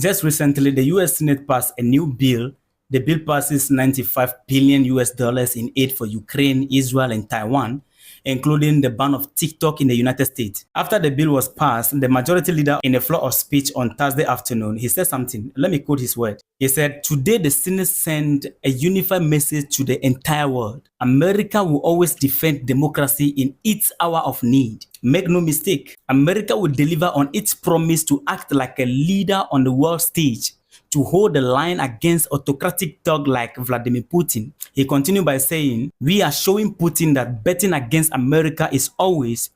Just recently, the US Senate passed a new bill. The bill passes 95 billion US dollars in aid for Ukraine, Israel, and Taiwan, including the ban of TikTok in the United States. After the bill was passed, the majority leader in a floor of speech on Thursday afternoon, he said something. Let me quote his word. He said, "Today the Senate sent a unified message to the entire world. America will always defend democracy in its hour of need. Make no mistake, America will deliver on its promise to act like a leader on the world stage, to hold the line against autocratic thug like Vladimir Putin." He continued by saying, "We are showing Putin that betting against America is always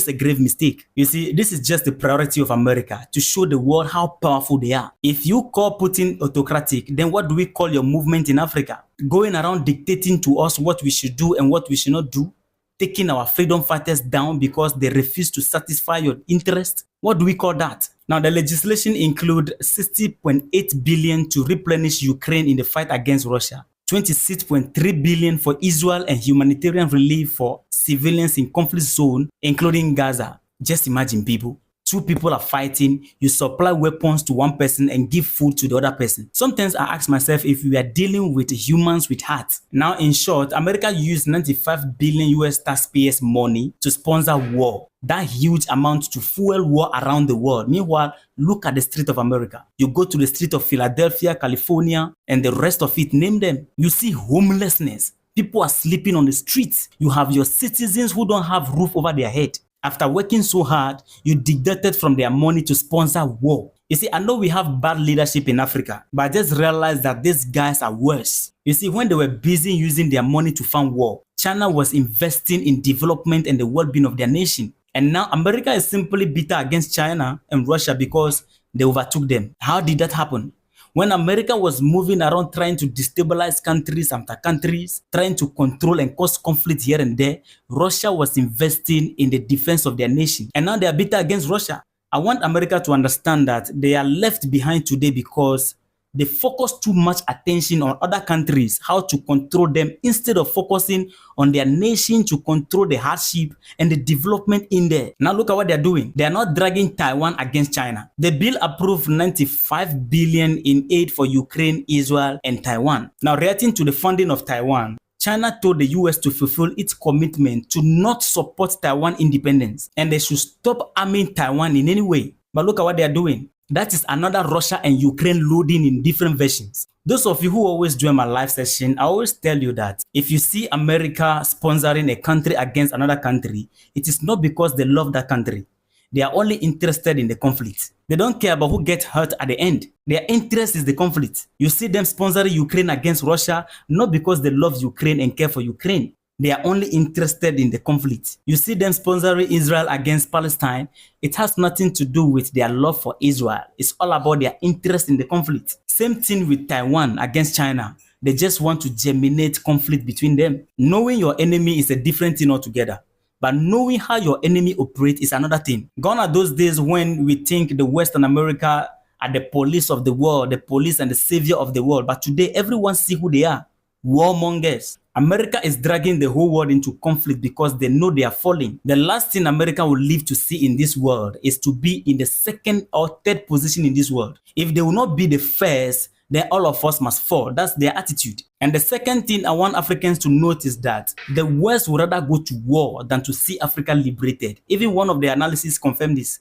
a grave mistake." You see, this is just the priority of America, to show the world how powerful they are. If you call Putin autocratic, then what do we call your movement in Africa? Going around dictating to us what we should do and what we should not do? Taking our freedom fighters down because they refuse to satisfy your interest? What do we call that? Now, the legislation includes 60.8 billion to replenish Ukraine in the fight against Russia, 26.3 billion for Israel and humanitarian relief for civilians in conflict zone, including Gaza. Just imagine, people. Two people are fighting, you supply weapons to one person and give food to the other person. Sometimes I ask myself if we are dealing with humans with hearts. Now, in short, America used 95 billion US taxpayers' money to sponsor war. That huge amount to fuel war around the world. Meanwhile, look at the street of America. You go to the street of Philadelphia, California, and the rest of it, name them. You see homelessness. People are sleeping on the streets. You have your citizens who don't have roof over their head. After working so hard, you deducted from their money to sponsor war. You see, I know we have bad leadership in Africa, but I just realized that these guys are worse. You see, when they were busy using their money to fund war, China was investing in development and the well-being of their nation. And now America is simply bitter against China and Russia because they overtook them. How did that happen? When America was moving around trying to destabilize countries after countries, trying to control and cause conflict here and there, Russia was investing in the defense of their nation. And now they are bitter against Russia. I want America to understand that they are left behind today because they focus too much attention on other countries, how to control them, instead of focusing on their nation to control the hardship and the development in there. Now look at what they're doing. They are not dragging Taiwan against China. The bill approved 95 billion in aid for Ukraine, Israel, and Taiwan. Now, reacting to the funding of Taiwan, China told the US to fulfill its commitment to not support Taiwan independence, and they should stop arming Taiwan in any way. But look at what they are doing. That is another Russia and Ukraine loading in different versions. Those of you who always join my live session, I always tell you that if you see America sponsoring a country against another country, it is not because they love that country. They are only interested in the conflict. They don't care about who gets hurt at the end. Their interest is the conflict. You see them sponsoring Ukraine against Russia, not because they love Ukraine and care for Ukraine. They are only interested in the conflict. You see them sponsoring Israel against Palestine. It has nothing to do with their love for Israel. It's all about their interest in the conflict. Same thing with Taiwan against China. They just want to germinate conflict between them. Knowing your enemy is a different thing altogether. But knowing how your enemy operates is another thing. Gone are those days when we think the Western America are the police of the world, the police and the savior of the world. But today, everyone see who they are. Warmongers. America is dragging the whole world into conflict because they know they are falling. The last thing America will live to see in this world is to be in the second or third position in this world. If they will not be the first, then all of us must fall. That's their attitude. And the second thing I want Africans to note is that the West would rather go to war than to see Africa liberated. Even one of the analysis confirmed this.